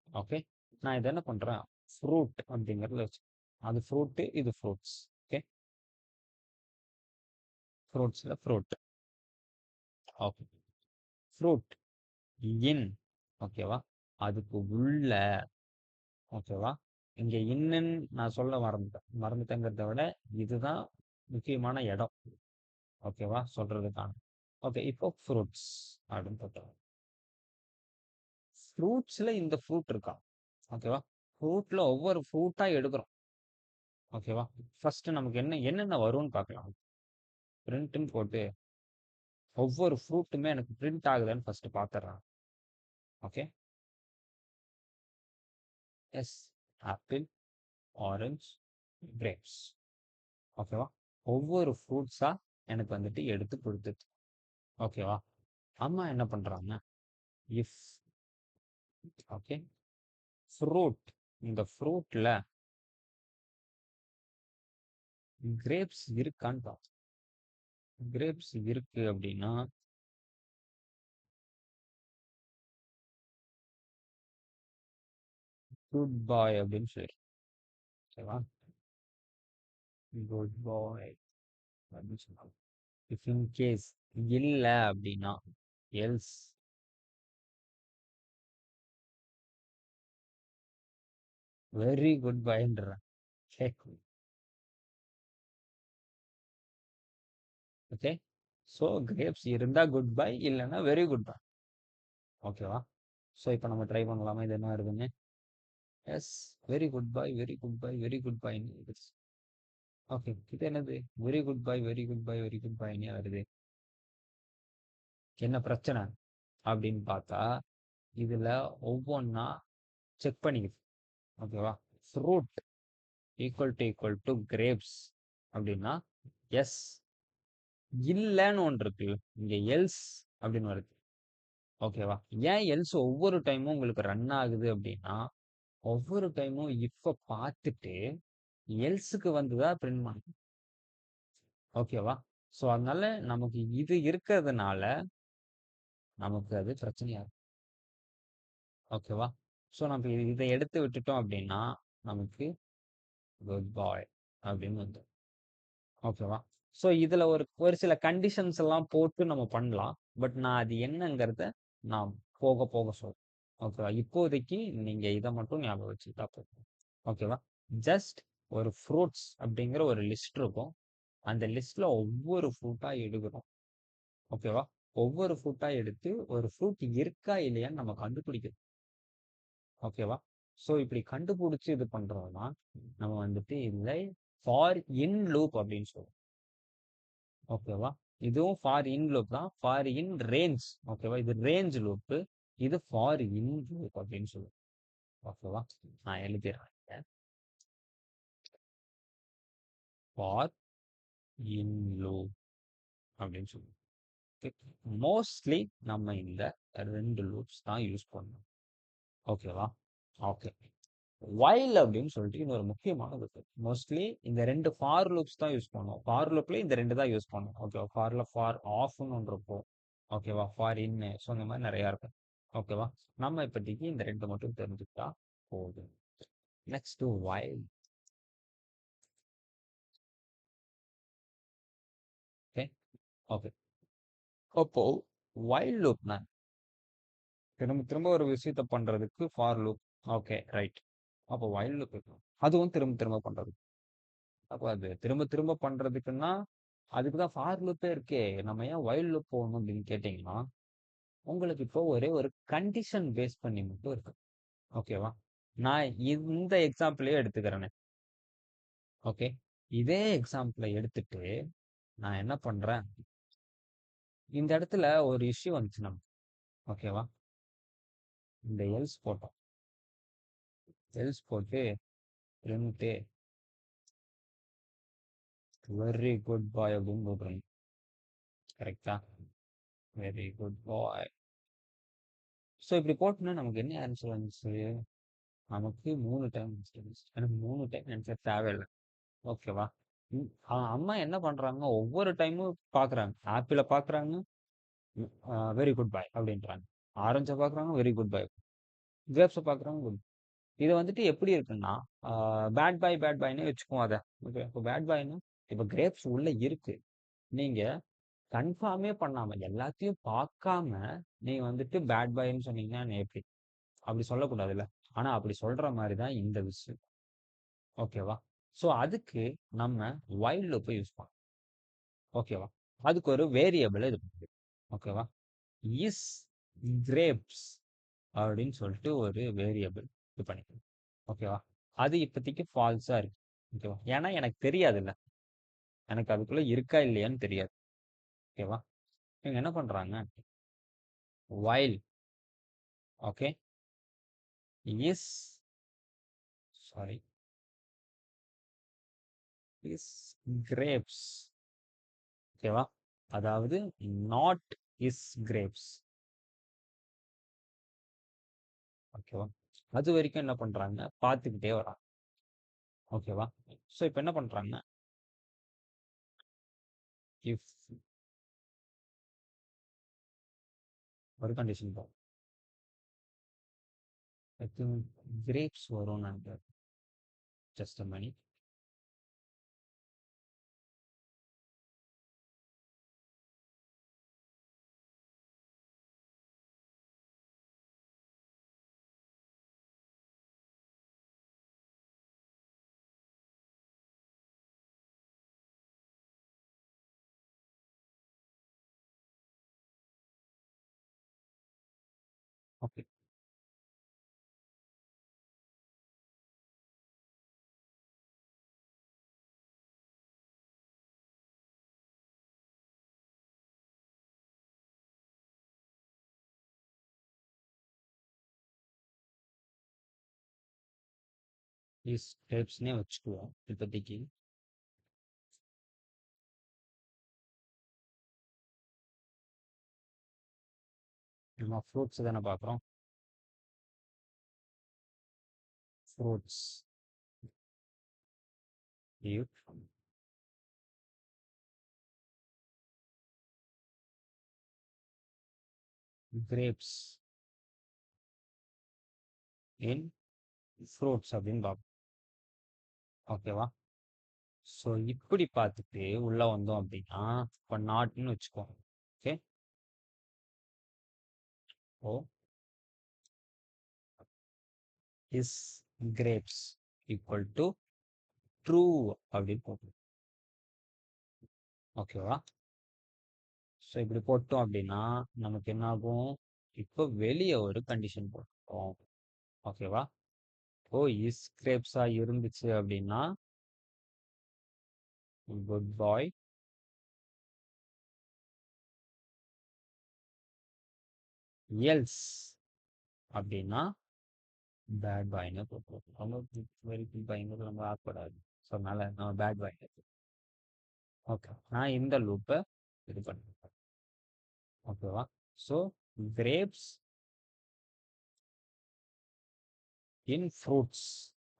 ஓகே. நான் இதை என்ன பண்றேன்? ஃப்ரூட் அப்படிங்கிறதுல வச்சு அது ஃப்ரூட்டு, இது ஃப்ரூட்ஸ். ஓகே. ஃப்ரூட்ஸ்ல ஃப்ரூட். ஓகே. Fruit in. ஓகேவா? அதுக்கு உள்ள. ஓகேவா? இங்க இன்னுன்னு நான் சொல்ல மறந்துட்டேன். மறந்துட்டேங்கிறத விட இதுதான் முக்கியமான இடம். ஓகேவா? சொல்றதுக்கான. ஓகே. இப்போ ஃப்ரூட்ஸ் அப்படின்னு போட்டுருவோம். ஃப்ரூட்ஸ்ல இந்த ஃப்ரூட் இருக்கா? ஓகேவா? ஃப்ரூட்ல ஒவ்வொரு ஃப்ரூட்டா எடுக்கிறோம். ஓகேவா? ஃபர்ஸ்ட் நமக்கு என்னென்ன வரும்னு பார்க்கலாம். பிரிண்ட்னு போட்டு ஒவ்வொரு ஃப்ரூட்டுமே எனக்கு பிரிண்ட் ஆகுதான்னு ஃபர்ஸ்ட் பார்த்துடுறேன். Okay. Yes. Apple, orange, grapes. ஓகேவா? ஒவ்வொரு ஃப்ரூட்ஸா எனக்கு வந்துட்டு எடுத்து கொடுத்துட்டு. ஓகேவா? அம்மா என்ன பண்றாங்க? இஃப். ஓகே. ஃப்ரூட். இந்த ஃப்ரூட்ல கிரேப்ஸ் இருக்கான்னு பார்ப்போம். கிரேப்ஸ் இருக்கு அப்படின்னா குட் பாய் அப்படின்னு சொல்லி, ஓகேவா? குட் பாய் அப்படின்னு சொல்லலாம். இஃப் இன் கேஸ் இல்ல அப்படின்னா எல்ஸ் வெரி குட் பாய்ன்றேன். ஓகே, ஸோ கிரேப்ஸ் இருந்தா குட் பை, இல்லைன்னா வெரி குட் பை. ஓகேவா? ஸோ இப்போ நம்ம ட்ரை பண்ணலாமா இது என்ன வருதுன்னு? Yes, very good bye, very good bye, very good bye. Okay, இது என்னது? Very good bye, very good bye, very good பைனே வருது. என்ன பிரச்சனை அப்படின்னு பார்த்தா இதுல ஒவ்வொன்றா செக் பண்ணிக்குது. ஓகேவா? ஃப்ரூட் ஈக்குவல் டு கிரேப்ஸ் அப்படின்னா எஸ், இல்லைன்னு ஒன்று இருக்கு, இங்க எல்ஸ் அப்படின்னு வருது. ஓகேவா? ஏன் எல்ஸ் ஒவ்வொரு டைமும் உங்களுக்கு ரன் ஆகுது அப்படின்னா ஒவ்வொரு டைமும் இப்ப பார்த்துட்டு எல்ஸுக்கு வந்துதான் பிரிண்ட் பண்ணும். ஓகேவா? ஸோ அதனால நமக்கு இது இருக்கிறதுனால நமக்கு அது பிரச்சனையா இருக்கும். ஓகேவா? ஸோ நம்ம இதை எடுத்து விட்டுட்டோம் அப்படின்னா நமக்கு குட் பாய் அப்படின்னு வந்து, ஓகேவா? ஸோ இதுல ஒரு ஒரு சில கண்டிஷன்ஸ் எல்லாம் போட்டு நம்ம பண்ணலாம். பட் நான் அது என்னங்கிறத நான் போக போக சொல்றேன். ஓகேவா? இப்போதைக்கு நீங்க இதை மட்டும் ஞாபகம் வச்சுக்கிட்டா போதும். ஓகேவா? ஜஸ்ட் ஒரு ஃப்ரூட்ஸ் அப்படிங்கிற ஒரு லிஸ்ட் இருக்கும். அந்த லிஸ்ட்ல ஒவ்வொரு ஃப்ரூட்டா எடுக்கிறோம். ஓகேவா? ஒவ்வொரு ஃப்ரூட்டா எடுத்து ஒரு ஃப்ரூட் இருக்கா இல்லையான்னு நம்ம கண்டுபிடிக்கணும். ஓகேவா? ஸோ இப்படி கண்டுபிடிச்சு இது பண்றோம்னா நம்ம வந்துட்டு இதை ஃபார் இன் லூப் அப்படின்னு சொல்லுவோம். ஓகேவா? இதுவும் ஃபார் இன் லூப் தான், ஃபார் இன் ரேஞ்ச். ஓகேவா? இது ரேஞ்ச் லூப், இது ஃபார் இன் லூப் அப்படின்னு சொல்லுவோம். ஓகேவா? நான் எழுதிடுறேன். ஃபார் இன் லூப் அப்படின்னு சொல்லுவோம். மோஸ்ட்லி நம்ம இந்த ரெண்டு லூப்ஸ் தான் யூஸ் பண்ணணும். ஓகேவா? ஓகே. வைல் அப்படின்னு சொல்லிட்டு இன்னொரு முக்கியமானது இருக்கு. மோஸ்ட்லி இந்த ரெண்டு ஃபார் லூப்ஸ் தான் யூஸ் பண்ணுவோம். ஃபார் லூப்ல இந்த ரெண்டு தான் யூஸ் பண்ணுவோம். ஓகேவா? ஃபார்ல ஃபார் ஆஃப்னு ஒன்று இருக்கும். ஓகேவா? ஃபார் இன், ஸோ இந்த மாதிரி நிறைய இருக்கும். ஓகேவா? நம்ம இப்போதைக்கு இந்த ரெண்டு மட்டும் தெரிஞ்சுக்கிட்டா போதும். Next while. Okay, okay. அப்போ வைல் லூப்னா திரும்ப திரும்ப ஒரு விஷயத்த பண்றதுக்கு ஃபார் லூப். Okay, right. அப்போ வைல் லூப் அதுவும் திரும்ப திரும்ப பண்றது. அப்போ அது திரும்ப திரும்ப பண்றதுக்குன்னா அதுக்கு தான் ஃபார் லூப்பே இருக்கே, நம்ம ஏன் வைல் லூப் போகணும் அப்படின்னு கேட்டீங்கன்னா உங்களுக்கு இப்போ ஒரே ஒரு கண்டிஷன் பேஸ் பண்ணி மட்டும் இருக்கு. ஓகேவா? நான் இந்த எக்ஸாம்பிளே எடுத்துக்கிறேனே. ஓகே, இதே எக்ஸாம்பிளை எடுத்துட்டு நான் என்ன பண்றேன், இந்த இடத்துல ஒரு இஷ்யூ வந்துச்சு நம்ம. ஓகேவா? இந்த எல்ஸ் போட்டோம். எல்ஸ் போட்டு பிரிண்ட் வெரி குட் பாய் அப்படின்னு போடுறேன். கரெக்டா? வெரி குட் பாய். ஸோ இப்படி போட்டோம்னா நமக்கு என்ன ஆன்சர் வந்துச்சு? நமக்கு 3 டைம் ஆன்சர் வந்துச்சு. எனக்கு 3 டைம் ஆன்சர் தேவையில்லை. ஓகேவா? அம்மா என்ன பண்றாங்க, ஒவ்வொரு டைமும் பாக்குறாங்க. ஆப்பிள பாக்குறாங்க, வெரி குட் பாய் அப்படின்றாங்க. ஆரஞ்சை பாக்குறாங்க, வெரி குட் பாய். கிரேப்ஸை பாக்குறாங்க, குட். இது வந்துட்டு எப்படி இருக்குன்னா பேட் பாய் பேட் பாய்னே வச்சுக்குவோம் அதை. ஓகே, இப்போ பேட் பாய்னா இப்போ கிரேப்ஸ் உள்ள இருக்கு, நீங்க கன்ஃபார்மே பண்ணாம எல்லாத்தையும் பார்க்காம நீ வந்துட்டு பேட் பாய்ன்னு சொன்னீங்கன்னா நீ எப்படி? அப்படி சொல்லக்கூடாதுல்ல. ஆனா அப்படி சொல்ற மாதிரி தான் இந்த விஷயம். ஓகேவா? ஸோ அதுக்கு நம்ம வைல் லூப்பை யூஸ் பண்ணோம். ஓகேவா? அதுக்கு ஒரு வேரியபிள் இது பண்ணுது. ஓகேவா? இஸ் கிரேப்ஸ் அப்படின்னு சொல்லிட்டு ஒரு வேரியபிள் இது பண்ணிக்கணும். ஓகேவா? அது இப்போதைக்கு ஃபால்ஸா இருக்கு. ஓகேவா? ஏன்னா எனக்கு தெரியாதுல்ல, எனக்கு அதுக்குள்ள இருக்கா இல்லையான்னு தெரியாது. ஓகேவா? இவங்க என்ன பண்றாங்க, while okay is sorry is grapes. ஓகேவா? அதாவது நாட் இஸ் கிரேப்ஸ். ஓகேவா? அது வரைக்கும் என்ன பண்றாங்க, பார்த்துக்கிட்டே வராங்க. ஓகேவா? ஸோ இப்போ என்ன பண்றாங்க, இஃப் ஒரு கண்டிஷன் போ. கிரேப்ஸ் வரும் நினைக்கிறேன். Just money. ஓகே. கிரேப்ஸ்னே வச்சுக்குவோம் இப்போதைக்கு. நம்ம ஃப்ரூட்ஸ் தானே பார்க்குறோம். ஃப்ரூட்ஸ் கிரேப்ஸ் இன் ஃப்ரூட்ஸ் அப்படின்னு பார்ப்போம். ஓகேவா? ஸோ இப்படி பார்த்துட்டு உள்ள வந்தோம் அப்படின்னா இப்போ நாட்னு வச்சுக்கோங்க. Okay. O is grapes equal to true அப்படின்னு போட்டோம். ஓகேவா? ஸோ இப்படி போட்டோம் அப்படின்னா நமக்கு என்ன ஆகும்? இப்போ வெளியே ஒரு கண்டிஷன் போட்டோம். ஓகேவா? ஓ இஸ் கிரேப்ஸா இருந்துச்சு அப்படின்னா குட் பாய், எல்ஸ் அப்படின்னா பேட் பாய்னு போட்டுருவோம். ரொம்ப வெரி குட் பாய்ங்கிறது நம்ம ஆகக்கூடாது. ஸோ அதனால நம்ம பேட் பாய். ஓகே, நான் இந்த லூப்பை இது பண்ணுறேன். ஓகேவா? ஸோ கிரேப்ஸ் இன் ஃப்ரூட்ஸ்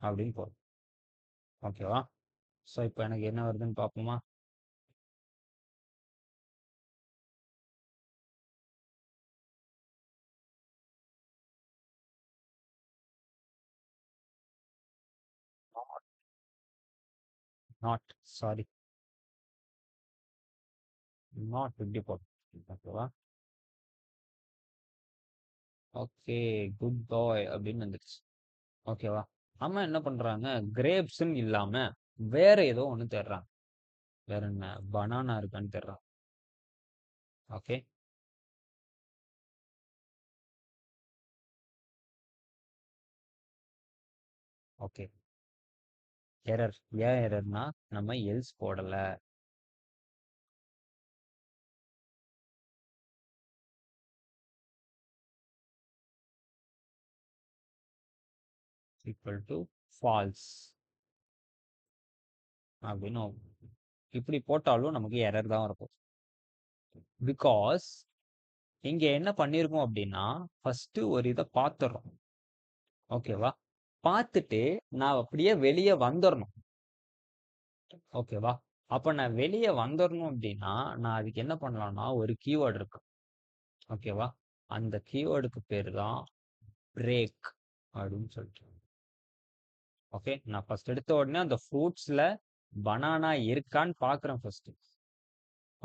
அப்படின்னு போடும். ஓகேவா? ஸோ இப்போ எனக்கு என்ன வருதுன்னு பார்ப்போமா? நாட், சாரி, நாட் இப்படி போடும். ஓகேவா? ஓகே, குட் பாய் அப்படின்னு வந்துடுச்சு. ஓகேவா? அம்மா என்ன பண்றாங்க? கிரேப்ஸ்ன்னு இல்லாம வேற ஏதோ ஒன்று தேடுறாங்க. வேற என்ன? பனானா இருக்கான்னு தேடுறாங்க. ஓகே. ஓகே. எரர். ஏன் எரர்னா நம்ம எல்ஸ் போடல. ஈக்குவல் டு ஃபால்ஸ் அப்படின்னு இப்படி போட்டாலும் நமக்கு எரர் தான் இருக்கும். பிகாஸ் இங்க என்ன பண்ணிருக்கோம் அப்படின்னா ஃபர்ஸ்ட் ஒரு இதை பார்த்துடுறோம். ஓகேவா? பார்த்துட்டு நான் அப்படியே வெளியே வந்துடணும். ஓகேவா? அப்ப நான் வெளியே வந்துடணும் அப்படின்னா நான் அதுக்கு என்ன பண்ணலாம்னா ஒரு கீவேர்டு இருக்கு. ஓகேவா? அந்த கீவேர்டுக்கு பேரு தான் பிரேக் அப்படின்னு சொல்லிட்டு. ஓகே, நான் ஃபர்ஸ்ட் எடுத்த உடனே அந்த ஃப்ரூட்ஸ்ல பனானா இருக்கான்னு பாக்குறேன் ஃபர்ஸ்ட்.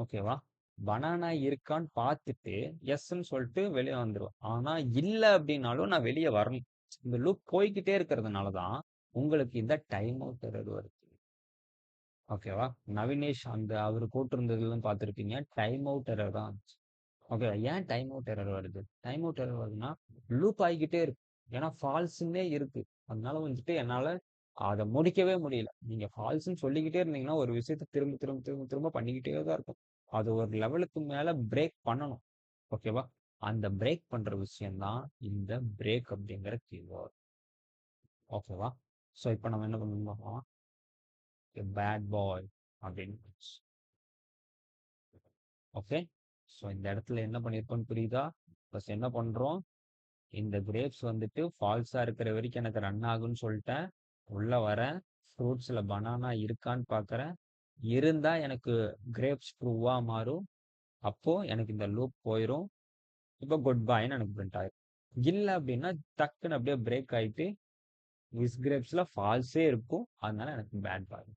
ஓகேவா? பனானா இருக்கான்னு பார்த்துட்டு எஸ்ன்னு சொல்லிட்டு வெளியே வந்துருவேன். ஆனா இல்ல அப்படின்னாலும் நான் வெளியே வரணும். இந்த லூப் போய்கிட்டே இருக்கிறதுனால தான் உங்களுக்கு இந்த டைம் அவுட் எரர் வருது. ஓகேவா? நவினேஷ் அந்த அவர் போட்டிருந்ததுலாம் பார்த்துருப்பீங்க, டைம் அவுட் எரர் தான். ஓகே, ஏன் டைம் அவுட் எரர் வருது? டைம் அவுட் எரர் வருதுன்னா லூப் ஆகிக்கிட்டே இருக்கு. ஏன்னா ஃபால்ஸ்ன்னே இருக்கு. அதனால வந்துட்டு என்னால அதை முடிக்கவே முடியல. நீங்க ஃபால்ஸ்ன்னு சொல்லிக்கிட்டே இருந்தீங்கன்னா ஒரு விஷயத்த திரும்ப திரும்ப திரும்ப திரும்ப பண்ணிக்கிட்டே தான் இருக்கும். அது ஒரு லெவலுக்கு மேல பிரேக் பண்ணணும். ஓகேவா? அந்த பிரேக் பண்ற விஷயம் தான் இந்த பிரேக் அப்படிங்கிற கீவேர்ட். ஓகேவா? ஸோ இப்போ நம்ம என்ன பண்ணணும்? பேட் பாய் அப்படின்னு. ஓகே. ஸோ இந்த இடத்துல என்ன பண்ணியிருக்கோம்னு புரியுதா? ப்ளஸ் என்ன பண்றோம்? இந்த கிரேப்ஸ் வந்துட்டு ஃபால்ஸா இருக்கிற வரைக்கும் எனக்கு ரன் ஆகுன்னு சொல்லிட்டேன். உள்ள வரேன், ஃப்ரூட்ஸ்ல பனானா இருக்கான்னு பார்க்கறேன். இருந்தா எனக்கு கிரேப்ஸ் ட்ரூவா மாறும். அப்போ எனக்கு இந்த லூப் போயிடும். இப்போ குட் பாய்ன்னு எனக்கு பிரிண்ட் ஆயிரும். இல்ல அப்படின்னா டக்குன்னு அப்படியே பிரேக் ஆயிட்டு விஸ் கிரேப்ஸ்ல ஃபால்ஸே இருக்கும். அதனால எனக்கு பேட் பாய்.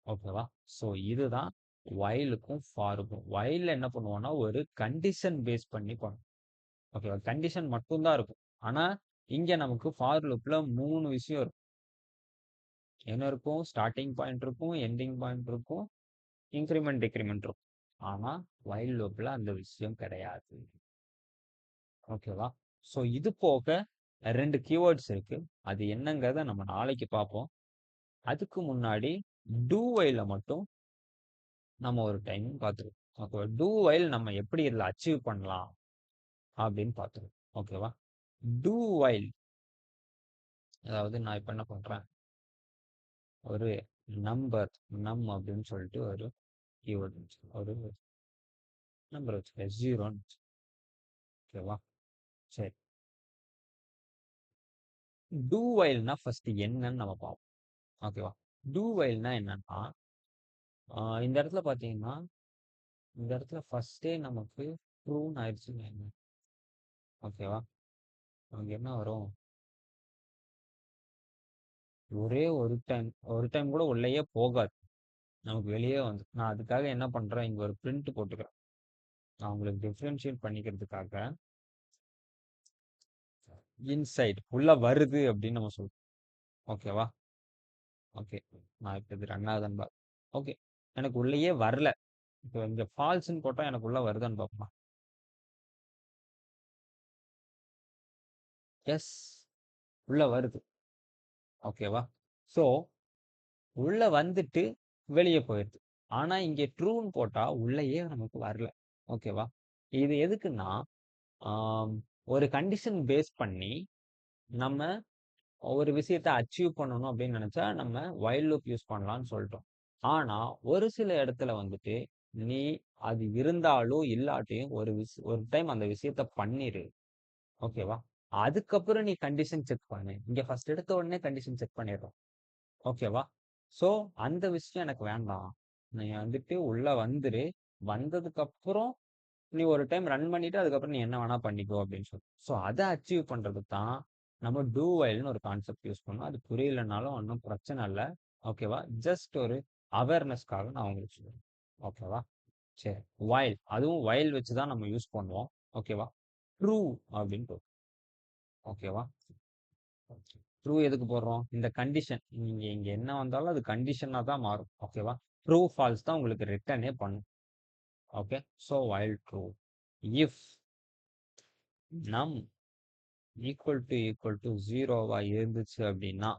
ஓகேவா? ஸோ இதுதான் வயலுக்கும் ஃபாருக்கும். வயல்ல என்ன பண்ணுவோம்னா ஒரு கண்டிஷன் பேஸ் பண்ணி பண்ணும். ஓகேவா? கண்டிஷன் மட்டும்தான் இருக்கும். ஆனா இங்க நமக்கு ஃபார் லூப்ல 3 விஷயம் இருக்கும். என்ன இருக்கும்? ஸ்டார்டிங் பாயிண்ட் இருக்கும், எண்டிங் பாயிண்ட் இருக்கும், இன்கிரிமெண்ட் டிக்ரிமெண்ட் இருக்கும். ஆனா வயல் லூப்ல அந்த விஷயம் கிடையாது. ஓகேவா? ஸோ இது போக 2 கீவேர்ட்ஸ் இருக்கு. அது என்னங்கிறத நம்ம நாளைக்கு பார்ப்போம். அதுக்கு முன்னாடி டூ வைல மட்டும் நம்ம ஒரு டைம் பார்த்துருவோம். ஓகேவா? டூ வைல் நம்ம எப்படி இதில் அச்சீவ் பண்ணலாம் அப்படின்னு பார்த்துருவோம். ஓகேவா? டூ வைல் அதாவது நான் இப்போ என்ன பண்றேன், ஒரு நம்பர் நம் அப்படின்னு சொல்லிட்டு ஒரு கீவேர்ட் ஒரு நம்பர் வச்சுக்கேன், 0ன்னு. ஓகேவா? சரி. டூ வைல்னா ஃபர்ஸ்ட் என்னன்னு நம்ம பார்ப்போம். ஓகேவா? டூ வைல்னா என்னன்னா இந்த இடத்துல பார்த்தீங்கன்னா இந்த இடத்துல ஃபர்ஸ்டே நமக்கு ட்ரூன்னு ஆயிடுச்சுன்னு வைங்க. ஓகேவா? நமக்கு என்ன வரும்? ஒரு டைம் கூட உள்ளேயே போகாது. நமக்கு வெளியே வந்து நான் அதுக்காக என்ன பண்றேன், இங்க ஒரு பிரிண்ட் போட்டுக்கிறேன். நான் உங்களுக்கு டிஃபரன்ஷியேட் பண்ணிக்கிறதுக்காக இன்சைட் உள்ள வருது அப்படின்னு நம்ம சொல்றோம். ஓகேவா? ஓகே. நான் இப்போ இது ரன் ஆகுதுன்னு பாரு. ஓகே. எனக்கு உள்ளேயே வரல. இப்போ இங்க ஃபால்ஸ்ன்னு போட்டா எனக்கு உள்ள வருதான்னு பார்ப்போம். எஸ், உள்ள வருது. ஓகேவா? ஸோ உள்ள வந்துட்டு வெளியே போயிடுது. ஆனா இங்க ட்ரூன்னு போட்டா உள்ளேயே நமக்கு வரல. ஓகேவா? இது எதுக்குன்னா ஆம், ஒரு கண்டிஷன் பேஸ் பண்ணி நம்ம ஒரு விஷயத்த அச்சீவ் பண்ணணும் அப்படின்னு நினைச்சா நம்ம வைல் லூப் யூஸ் பண்ணலாம்னு சொல்லிட்டோம். ஆனா ஒரு சில இடத்துல வந்துட்டு நீ அது இருந்தாலும் இல்லாட்டியும் ஒரு டைம் அந்த விஷயத்த பண்ணிரு. ஓகேவா? அதுக்கப்புறம் நீ கண்டிஷன் செக் பண்ணு. இங்க ஃபர்ஸ்ட் எடுத்த உடனே கண்டிஷன் செக் பண்ணிடுறோம். ஓகேவா? ஸோ அந்த விஷயம் எனக்கு வேண்டாம். நீ வந்துட்டு உள்ள வந்துரு. வந்ததுக்கு அப்புறம் நீ ஒரு டைம் ரன் பண்ணிட்டு அதுக்கப்புறம் நீ என்ன வேணா பண்ணிக்கோ அப்படின்னு சொல்லி. ஸோ அதை அச்சீவ் பண்றதுக்கு தான் நம்ம டூ வைல்னு ஒரு கான்செப்ட் யூஸ் பண்ணோம். அது புரியலனாலும் ஒன்றும் பிரச்சனை இல்லை. ஓகேவா? ஜஸ்ட் ஒரு அவேர்னஸ்க்காக நான் உங்களுக்கு சொல்லுவேன். ஓகேவா? சரி. வைல் அதுவும் வைல் வச்சு தான் நம்ம யூஸ் பண்ணுவோம். ஓகேவா? ட்ரூ அப்படின்னு போடும். ஓகேவா? ட்ரூ எதுக்கு போடுறோம்? இந்த கண்டிஷன் நீங்க இங்க என்ன வந்தாலும் அது கண்டிஷனா தான் மாறும். ஓகேவா? ட்ரூ ஃபால்ஸ் தான் உங்களுக்கு ரிட்டர்னே பண்ணும். Okay. So while true if நம் ஈக்குவல் டு ஜீரோவா இருந்துச்சு அப்படின்னா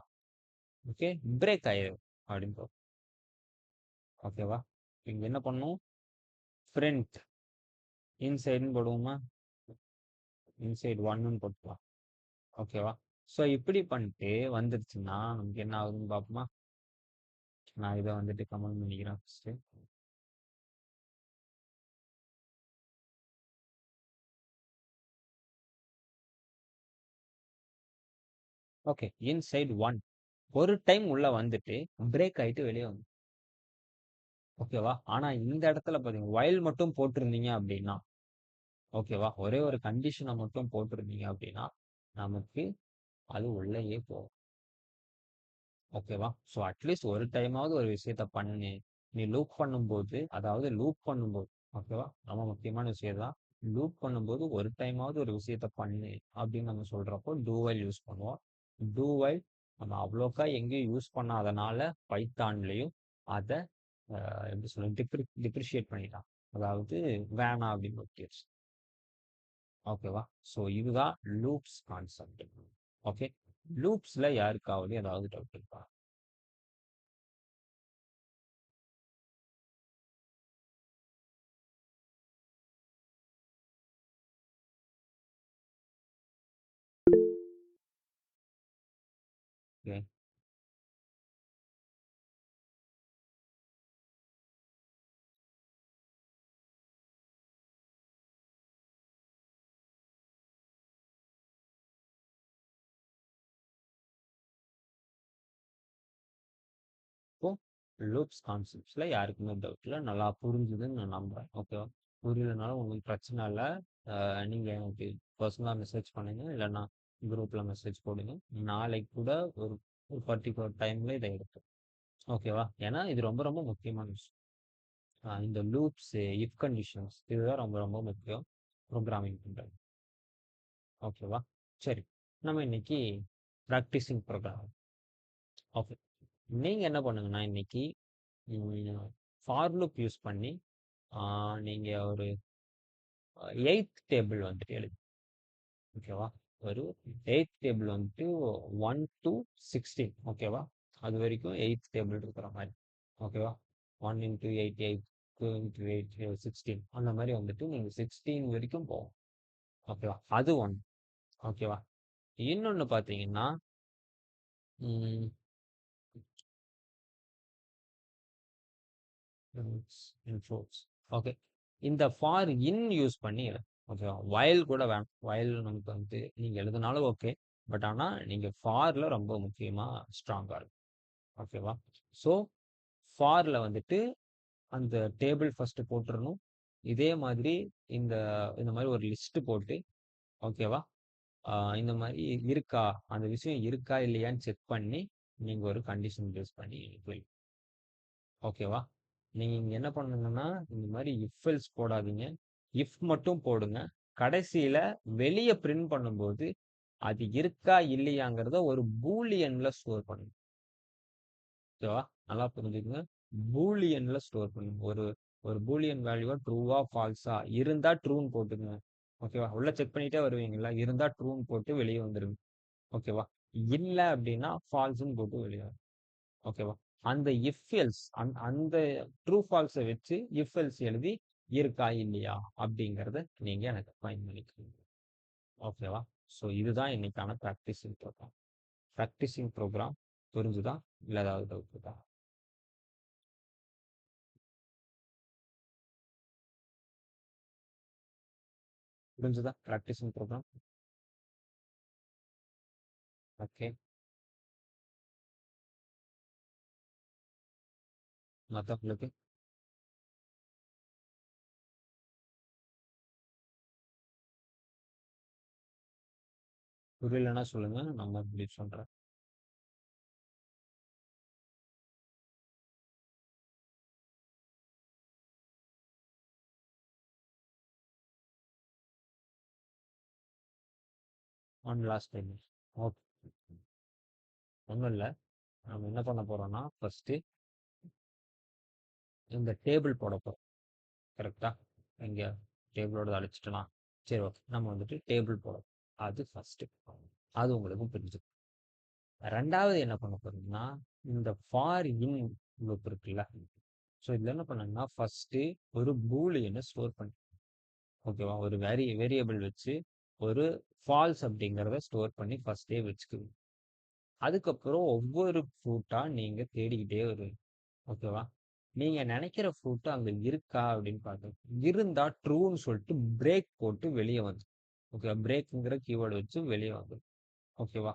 ஓகே பிரேக் ஆயிரும் அப்படின்னு போகும். ஓகேவா? இங்க என்ன பண்ணும்? பிரிண்ட் இன்சைடுன்னு போடுவோமா? இன்சைடு ஒன்னு போட்டுக்கலாம். ஓகேவா? ஸோ இப்படி பண்ணிட்டு வந்துருச்சுன்னா நமக்கு என்ன ஆகுதுன்னு பார்ப்போமா? நான் இதை வந்துட்டு கமெண்ட் பண்ணிக்கிறேன் ஃபர்ஸ்ட். ஓகே. இன்சைடு ஒன் ஒரு டைம் உள்ள வந்துட்டு பிரேக் ஆயிட்டு வெளியே வந்து. ஓகேவா? ஆனா இந்த இடத்துல பாத்தீங்க வயல் மட்டும் போட்டிருந்தீங்க அப்படின்னா ஓகேவா, ஒரே ஒரு கண்டிஷனை மட்டும் போட்டிருந்தீங்க அப்படின்னா நமக்கு அது உள்ளேயே போகும். ஓகேவா? ஸோ அட்லீஸ்ட் ஒரு டைமாவது ஒரு விஷயத்த பண்ணு. நீ லூப் பண்ணும்போது அதாவது லூப் பண்ணும்போது ஓகேவா, ரொம்ப முக்கியமான விஷயம் தான். லூப் பண்ணும்போது ஒரு டைமாவது ஒரு விஷயத்த பண்ணு அப்படின்னு நம்ம சொல்றப்போ டூ வைல் யூஸ் பண்ணுவோம். டூ வைல் நம்ம அவ்வளோக்கா எங்கேயும் யூஸ் பண்ணாதனால பைத்தான்லையும் அதை எப்படி சொல்ல டிப்ரிஷியேட் பண்ணிட்டான். அதாவது வேணாம் அப்படின்னு ஒட்டிடுச்சு. ஓகேவா? ஸோ இதுதான் லூப்ஸ் கான்செப்ட். ஓகே. லூப்ஸ்ல யாருக்காவது ஏதாவது டவுட் இருக்கா? ஓகே. இப்போ லூப்ஸ் கான்செப்ட்ஸ்ல யாருக்குமே டவுட் இல்லை, நல்லா புரிஞ்சுதுன்னு நான் நம்புறேன். ஓகேவா? புரியலனாலும் உங்களுக்கு பிரச்சனை இல்ல. நீங்க எனக்கு பர்சனலா மெசேஜ் பண்ணுங்க. இல்லன்னா குரூப்ல மெசேஜ் போடுங்க. நாளைக்கு கூட ஒரு ஒரு பர்ட்டிகுலர் டைம்ல இத எடுப்போம். ஓகேவா? ஏன்னா இது ரொம்ப ரொம்ப முக்கியமான விஷயம். இந்த லூப்ஸ், இஃப் கண்டிஷன்ஸ் இதுதான் ரொம்ப ரொம்ப முக்கியம் ப்ரோக்ராமிங் பண்றது. ஓகேவா? சரி. நம்ம இன்னைக்கு பிராக்டிசிங் ப்ரோக்ராம். ஓகே. நீங்க என்ன பண்ணுங்கன்னா இன்னைக்கு ஃபார் லூப் யூஸ் பண்ணி நீங்க ஒரு 8th டேபிள் வந்துட்டு எழுதி. ஓகேவா? ஒரு 8th டேபிள் வந்துட்டு 1 to 16. ஓகேவா? அது வரைக்கும் 8th டேபிள் இருக்கிற மாதிரி. ஓகேவா? 1 into 8, 8, 2 into 8, 16 அந்த மாதிரி வந்துட்டு நீங்க 16 வரைக்கும் போகும். ஓகேவா? அது ஒன். ஓகேவா? இன்னொன்னு பாத்தீங்கன்னா ஓகே, இந்த ஃபார் இன் யூஸ் பண்ணி ஓகேவா? வயல் கூட வேணும். வயல் நமக்கு வந்து நீங்க எழுதினாலும் ஓகே. பட் ஆனா நீங்க ஃபார்ல ரொம்ப முக்கியமா ஸ்ட்ராங்கா இருக்கும். ஓகேவா? ஸோ ஃபார்ல வந்துட்டு அந்த டேபிள் ஃபர்ஸ்ட் போட்டுறணும். இதே மாதிரி இந்த இந்த மாதிரி ஒரு லிஸ்ட் போட்டு ஓகேவா? இந்த மாதிரி இருக்கா, அந்த விஷயம் இருக்கா இல்லையான்னு செக் பண்ணி நீங்க ஒரு கண்டிஷன் பேஸ் பண்ணி ஓகேவா? நீங்க இங்க என்ன பண்ணுங்கன்னா இந்த மாதிரி இஃப் எல்ஸ் போடாதீங்க. இஃப் மட்டும் போடுங்க. கடைசியில வெளிய பிரிண்ட் பண்ணும்போது அது இருக்கா இல்லையாங்கிறத ஒரு பூலியன்ல ஸ்டோர் பண்ணுங்க. ஓகேவா? நல்லா புரிஞ்சுக்கங்க. பூலியன்ல ஸ்டோர் பண்ணுங்க. ஒரு ஒரு பூலியன் வேல்யூவா ட்ரூவா ஃபால்ஸா இருந்தா ட்ரூன்னு போட்டுங்க. ஓகேவா? உள்ள செக் பண்ணிட்டே வருவீங்களா? இருந்தா ட்ரூன்னு போட்டு வெளியே வந்துருங்க. ஓகேவா? இல்ல அப்படின்னா ஃபால்ஸ்ன்னு போட்டு வெளியே. ஓகேவா? அந்த இஃப் எல்ஸ் அந்த ட்ரூ ஃபால்ஸை வச்சு இஃப் எல்ஸ் எழுதி இருக்கா இல்லையா அப்படிங்கிறத நீங்க எனக்கு ஃபைன் பண்ணிக்கணும். ஓகேவா? ஸோ இதுதான் இன்னைக்கான ப்ராக்டிசிங் ப்ரோக்ராம். ப்ராக்டிசிங் ப்ரோக்ராம் புரிஞ்சுதா? இல்லை ஏதாவது டவுட் இருக்கா? புரிஞ்சுதா ப்ராக்டிசிங் ப்ரோக்ராம்? ஓகே. மற்றவங்களுக்கு புரியலன்னா சொல்லுங்க, நம்ம இப்படி சொல்றேன். One last time. ஓகே. ஒன்றும் இல்லை. நம்ம என்ன பண்ண போறோம்னா ஃபர்ஸ்ட் இந்த டேபிள் போட போறோம். கரெக்டா? இங்க டேபிளோட அழைச்சிட்டோம்னா சரி, ஓகே. நம்ம வந்துட்டு டேபிள் போடணும். அது ஃபர்ஸ்ட். அது உங்களுக்கு புரிஞ்சுக்கும். ரெண்டாவது என்ன பண்ண போறீங்கன்னா இந்த ஃபார் இன் லூப் இருக்குல்ல. ஸோ இதுல என்ன பண்ணாங்கன்னா ஃபர்ஸ்ட் ஒரு பூலியனை ஸ்டோர் பண்ணி ஓகேவா? ஒரு வேரியபிள் வச்சு ஒரு ஃபால்ஸ் அப்படிங்கிறத ஸ்டோர் பண்ணி ஃபர்ஸ்டே வச்சுக்குவீங்க. அதுக்கப்புறம் ஒவ்வொரு ஃப்ரூட்டா நீங்க தேடிக்கிட்டே வருவீங்க. ஓகேவா? நீங்க நினைக்கிற ஃப்ரூட் அங்க இருக்கா அப்படின்னு பார்க்கணும். இருந்தா ட்ரூன்னு சொல்லிட்டு பிரேக் போட்டு வெளியே வந்து ஓகேவா? பிரேக்ங்கிற கீவேர்டு வச்சு வெளியே வந்து ஓகேவா?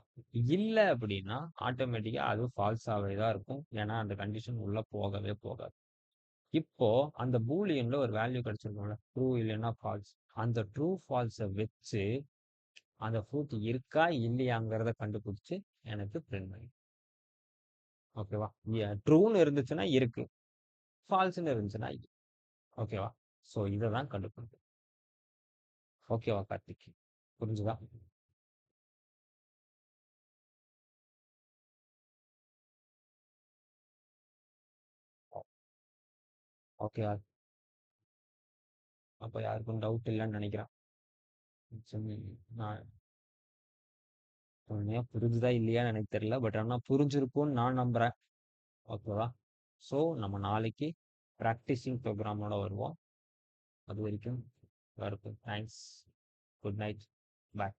இல்ல அப்படின்னா ஆட்டோமேட்டிக்கா அது ஃபால்ஸாவே தான் இருக்கும். ஏன்னா அந்த கண்டிஷன் உள்ள போகவே போகாது. இப்போ அந்த பூலியன்ல ஒரு வேல்யூ கிடைச்சிருக்கும்ல, ட்ரூ இல்லைன்னா ஃபால்ஸ். அந்த ட்ரூ ஃபால்ஸை வச்சு அந்த ஃப்ரூட் இருக்கா இல்லையாங்கிறத கண்டுபிடிச்சு எனக்கு பிரிண்ட் பண்ணி ஓகேவா? ட்ரூன்னு இருந்துச்சுன்னா இருக்கு, ஃபால்ஸ்ன்னு இருந்துச்சுன்னா ஓகேவா? ஸோ இதை தான் கண்டுபிடிக்கும். ஓகேவா கார்த்திக்? புரிஞ்சுதா? ஓகே. அப்போ யாருக்கும் டவுட் இல்லைன்னு நினைக்கிறேன். சரி, நான் உண்மையா புரிஞ்சுதா இல்லையான்னு எனக்கு தெரியல. பட் ஆனால் புரிஞ்சிருக்கும்னு நான் நம்புறேன். ஓகேவா? ஸோ நம்ம நாளைக்கு ப்ராக்டிசிங் ப்ரோக்ராமோட வருவோம். அது வரைக்கும் எல்லாருக்கும் தேங்க்ஸ். Good night. பாய்.